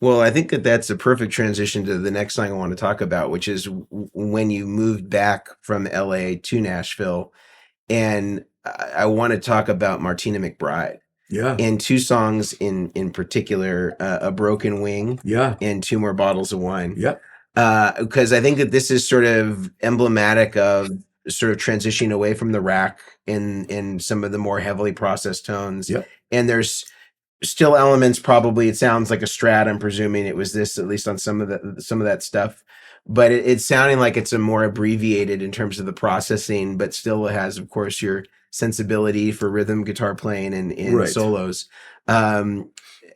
Well, I think that that's a perfect transition to the next song I want to talk about, which is when you moved back from LA to Nashville. And I want to talk about Martina McBride Yeah. and two songs in particular, A Broken Wing Yeah. and Two More Bottles of Wine. Yep. Because I think that this is sort of emblematic of sort of transitioning away from the rack in some of the more heavily processed tones. Yep. And there's still elements, probably it sounds like a Strat. I'm presuming it was this, at least on some of that stuff, but it's sounding like it's a more abbreviated in terms of the processing, but still has, of course, your sensibility for rhythm guitar playing and Right. solos.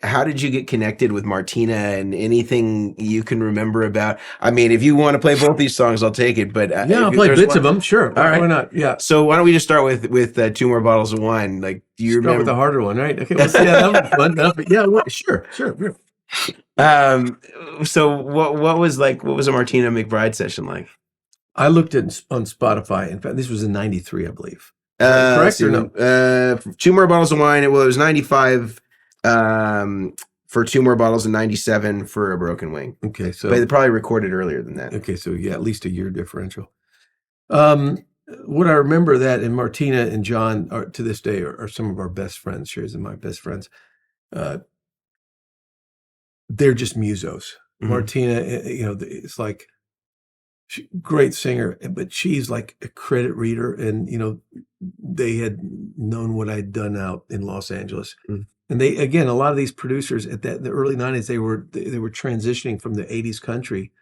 How did you get connected with Martina, and anything you can remember about? I mean, if you want to play both these songs, I'll take it. But yeah, I'll play bits of them. Sure. All right. Why not? Yeah. So why don't we just start with Two More Bottles of Wine? Like, do you remember with the harder one, right? Okay. Well, yeah, that was fun. Yeah. Sure. So what was a Martina McBride session like? I looked at on Spotify. In fact, this was in '93, I believe. Correct or no? Two More Bottles of Wine. It was 95 for Two More Bottles and 97 for A Broken Wing. Okay, so but they probably recorded earlier than that. Okay, so yeah, at least a year differential. What I remember that, and Martina and John are to this day are some of our best friends. Shares and my best friends. They're just musos. Mm-hmm. Martina, it's like great singer, but she's like a credit reader, and they had known what I'd done out in Los Angeles. Mm-hmm. And they, again, a lot of these producers at the early 90s, they were transitioning from the 80s country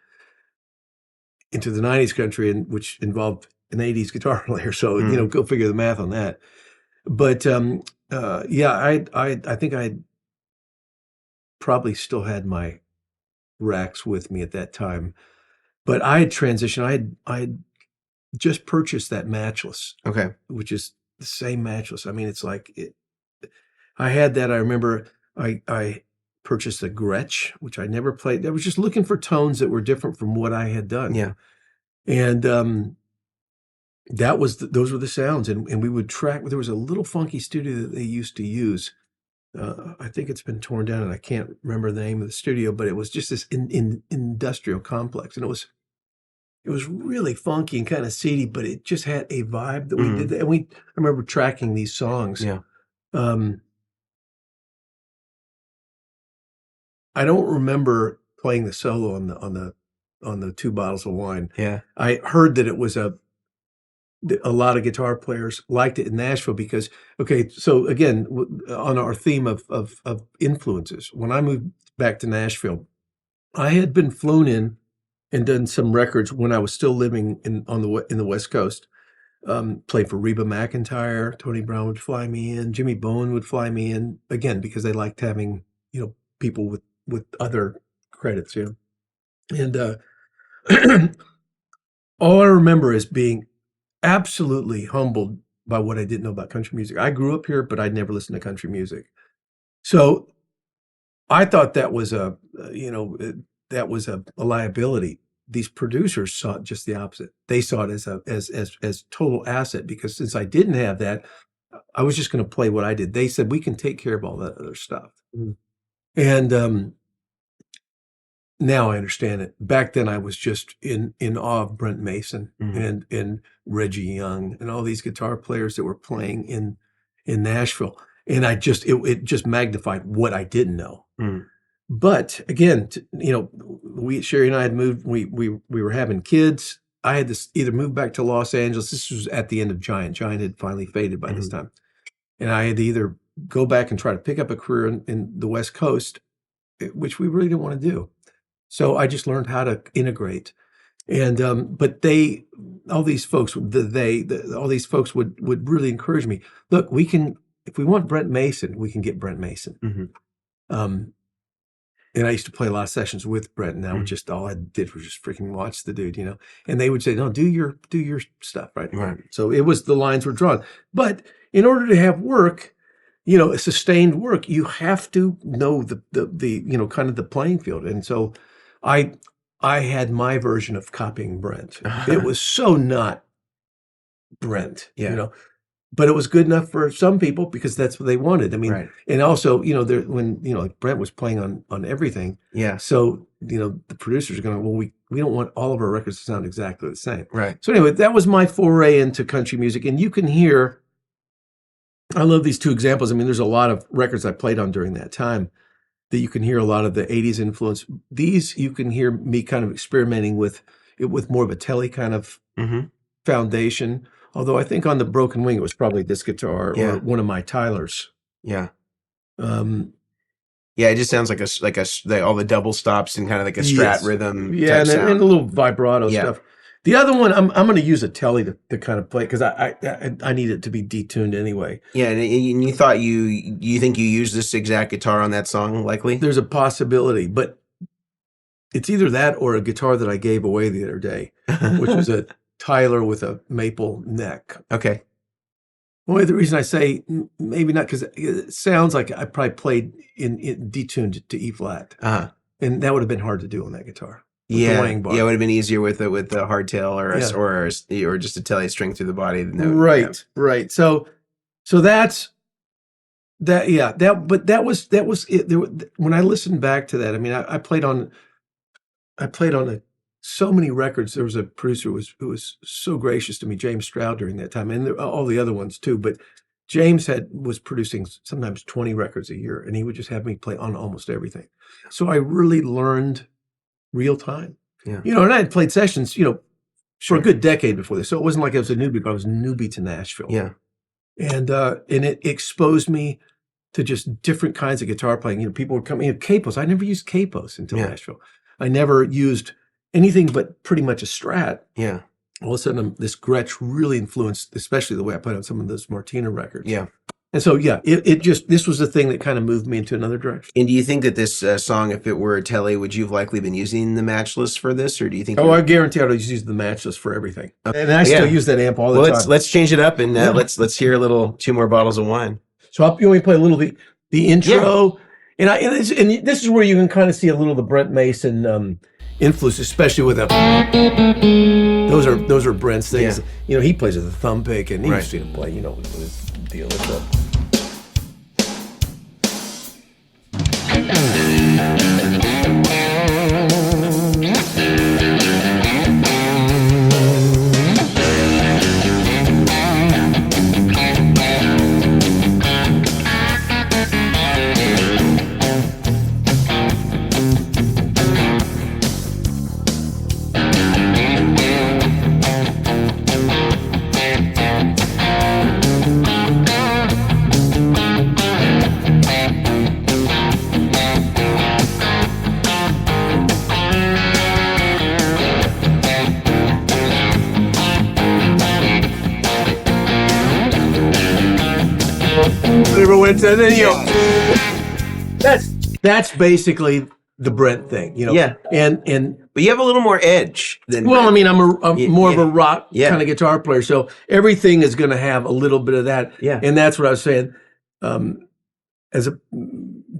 into the 90s country, and which involved an 80s guitar player. So, mm-hmm. Go figure the math on that. But yeah, I think I probably still had my racks with me at that time. But I had transitioned. I had just purchased that matchless. Okay. Which is the same matchless. I mean, it's like I had that. I remember I purchased a Gretsch, which I never played. I was just looking for tones that were different from what I had done. Yeah. And those were the sounds. And we would track. There was a little funky studio that they used to use. I think it's been torn down, and I can't remember the name of the studio, but it was just this industrial complex, and it was really funky and kind of seedy, but it just had a vibe that we did that. And I remember tracking these songs. Yeah. I don't remember playing the solo on the Two Bottles of Wine. Yeah. I heard that it was a lot of guitar players liked it in Nashville because, okay, so again, on our theme of influences, when I moved back to Nashville, I had been flown in and done some records when I was still living in the West Coast. Played for Reba McEntire, Tony Brown would fly me in, Jimmy Bowen would fly me in, again, because they liked having, people with other credits, And all I remember is being absolutely humbled by what I didn't know about country music. I grew up here, but I'd never listened to country music. So I thought that was a liability. These producers saw it just the opposite. They saw it as total asset, because since I didn't have that, I was just going to play what I did. They said, we can take care of all that other stuff. Mm-hmm. And now I understand it. Back then I was just in awe of Brent Mason and Reggie Young and all these guitar players that were playing in Nashville. And it just magnified what I didn't know. Mm. But again, Sherry and I had moved, we were having kids. I had to either move back to Los Angeles. This was at the end of Giant. Giant had finally faded by this time. And I had to either go back and try to pick up a career in the West Coast, which we really didn't want to do. So I just learned how to integrate. And, but all these folks would really encourage me. Look, if we want Brent Mason, we can get Brent Mason. Mm-hmm. And I used to play a lot of sessions with Brent, and that was just all I did was just freaking watch the dude, and they would say, no, do your stuff. Right. So it was, the lines were drawn, but in order to have work, a sustained work, you have to know the kind of the playing field. And so I had my version of copying Brent. It was so not Brent, but it was good enough for some people because that's what they wanted. I mean, Right. and also, when like Brent was playing on everything, Yeah. so the producers are going, well, we don't want all of our records to sound exactly the same. Right. So anyway, that was my foray into country music, and you can hear. I love these two examples. I mean, there's a lot of records I played on during that time that you can hear a lot of the 80s influence. These you can hear me kind of experimenting with it with more of a telly kind of foundation. Although I think on the Broken Wing, it was probably this guitar or one of my Tylers. Yeah. Um, Yeah, it just sounds like all the double stops and kind of like a strat rhythm. Yeah, type sound. and a little vibrato stuff. The other one, I'm going to use a telly to kind of play because I need it to be detuned anyway. Yeah, and you thought you think you used this exact guitar on that song, likely? There's a possibility, but it's either that or a guitar that I gave away the other day, which was a Tyler with a maple neck. Okay. Well, the reason I say maybe not because it sounds like I probably played in detuned to E flat, and that would have been hard to do on that guitar. Yeah, it would have been easier with the hardtail or just a telly string through the body. Right. So that's that. Yeah, but that was it. When I listened back to that, I mean, I played on so many records. There was a producer who was so gracious to me, James Stroud, during that time, and all the other ones too. But James was producing sometimes 20 records a year, and he would just have me play on almost everything. So I really learned real time. Yeah. And I had played sessions, for a good decade before this. So it wasn't like I was a newbie, but I was a newbie to Nashville. Yeah. And it exposed me to just different kinds of guitar playing. People would come in, capos. I never used capos until Nashville. I never used anything but pretty much a Strat. Yeah. All of a sudden, this Gretsch really influenced, especially the way I played on some of those Martina records. Yeah. And so, this was the thing that kind of moved me into another direction. And do you think that this song, if it were a telly, would you have likely been using the matchless for this, or do you think? Oh, I guarantee I'd use the matchless for everything, and I still use that amp all the time. Let's change it up and let's hear two more bottles of wine. So you want me to play a little the intro, and this is where you can kind of see a little of the Brent Mason influence, especially with those are Brent's things. Yeah. He plays with a thumb pick, and he used to play, with his deal with stuff. And then that's basically the Brent thing, Yeah. But you have a little more edge than. Well, Brent. I mean, I'm more of a rock kind of guitar player, so everything is going to have a little bit of that. Yeah. And that's what I was saying.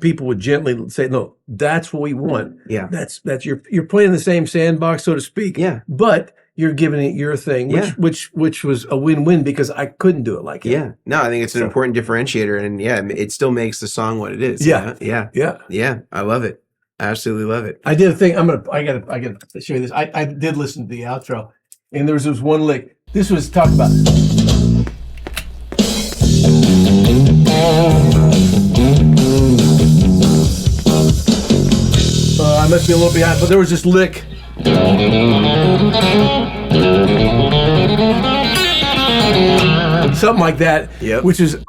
People would gently say, "No, that's what we want." Yeah. That's you're playing in the same sandbox, so to speak. Yeah. But you're giving it your thing, which was a win-win because I couldn't do it like it. Yeah. No, I think it's an important differentiator, and it still makes the song what it is. Yeah. Yeah. I love it. I absolutely love it. I did a thing. I gotta show you this. I did listen to the outro, and there was this one lick. This was talked about. I must be a little behind, but there was this lick. Something like that, which is,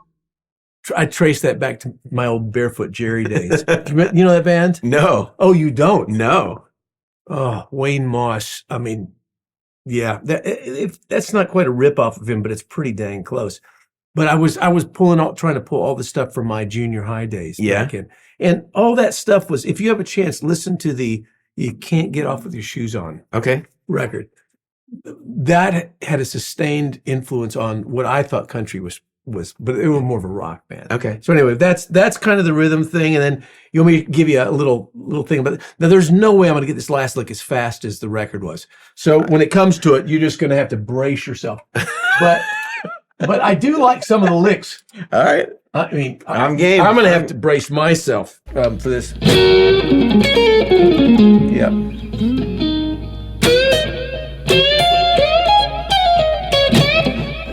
I traced that back to my old Barefoot Jerry days. You know that band? No. Oh, you don't? No. Oh, Wayne Moss. I mean, yeah, that's not quite a ripoff of him, but it's pretty dang close. But I was trying to pull all the stuff from my junior high days back in. And all that stuff was, if you have a chance, listen to the You Can't Get Off With Your Shoes On record. That had a sustained influence on what I thought country was, but it was more of a rock band. Okay. So anyway, that's kind of the rhythm thing. And then you want me to give you a little thing about it. Now there's no way I'm going to get this last lick as fast as the record was. So when it comes to it, you're just going to have to brace yourself. But But I do like some of the licks. All right. I mean, I'm game. I'm going to have to brace myself for this. Yep.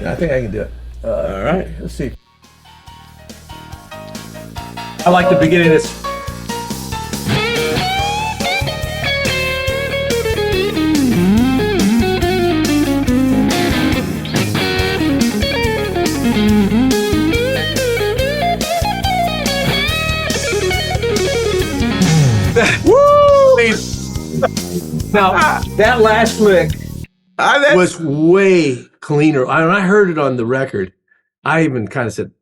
I think I can do it. All right. Let's see. I like the beginning of this. Woo! Now, that last lick was way cleaner. I heard it on the record. I even kind of said,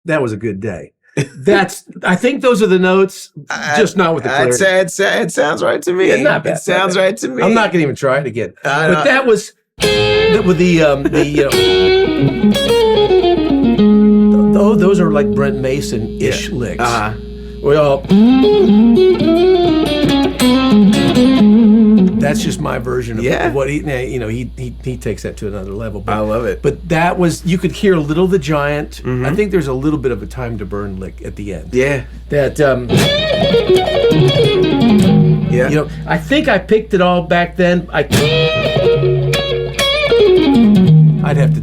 that was a good day. I think those are the notes, just not with the clarity. It sounds right to me. Yeah, not bad, it sounds right to me. I'm not going to even try it again. But that was with those are like Brent Mason-ish licks. That's just my version of what he takes that to another level. But, I love it. But that was, you could hear a little the Giant. I think there's a little bit of a Time to Burn lick at the end. Yeah. That I think I picked it all back then. I'd have to.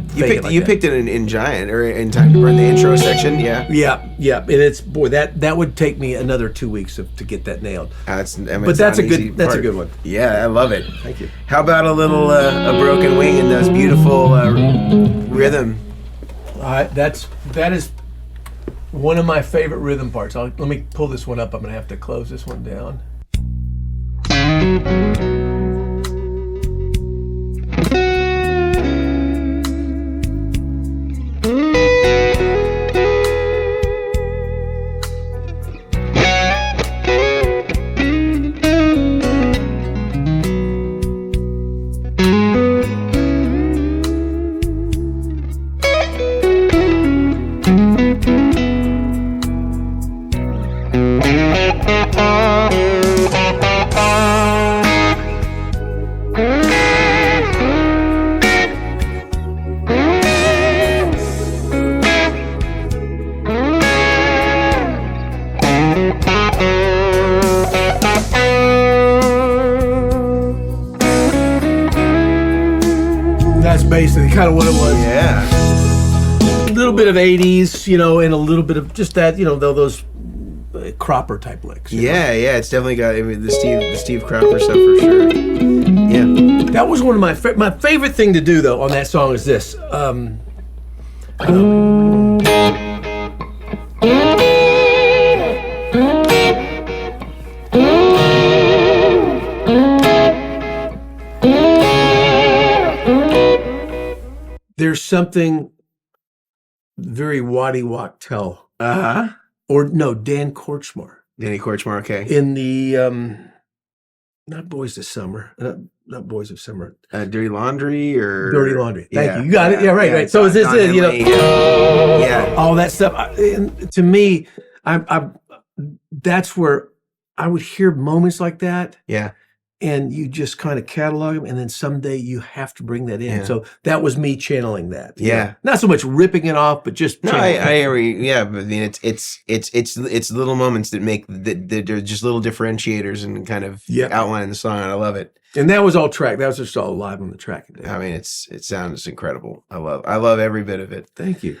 You picked it in Giant or in Time to Burn, the intro section. Yeah. And it's that would take me another 2 weeks to get that nailed. That's a good one. Yeah, I love it. Thank you. How about a little a broken wing and those beautiful rhythm? That is one of my favorite rhythm parts. Let me pull this one up. I'm gonna have to close this one down. That's basically kind of what it was. Yeah. A little bit of 80s, and a little bit of just that, those Cropper type licks. Yeah, it's definitely got the Steve Cropper stuff for sure. Yeah. That was one of my favorite thing to do though on that song is this. There's something very Waddy Wachtel. Or no, Dan Korchmar. Danny Korchmar, okay. In the not Boys of Summer, not Boys of Summer. Dirty Laundry or Dirty Laundry. Thank you. You got it. Yeah, right. So is this it? All that stuff. To me, that's where I would hear moments like that. Yeah. And you just kind of catalog them, and then someday you have to bring that in. Yeah. So that was me channeling that. Yeah. Not so much ripping it off, but just I agree. Yeah, but I mean, it's little moments that make that they're just little differentiators and kind of outline the song. And I love it. And that was all track. That was just all live on the track. I mean, it sounds incredible. I love every bit of it. Thank you.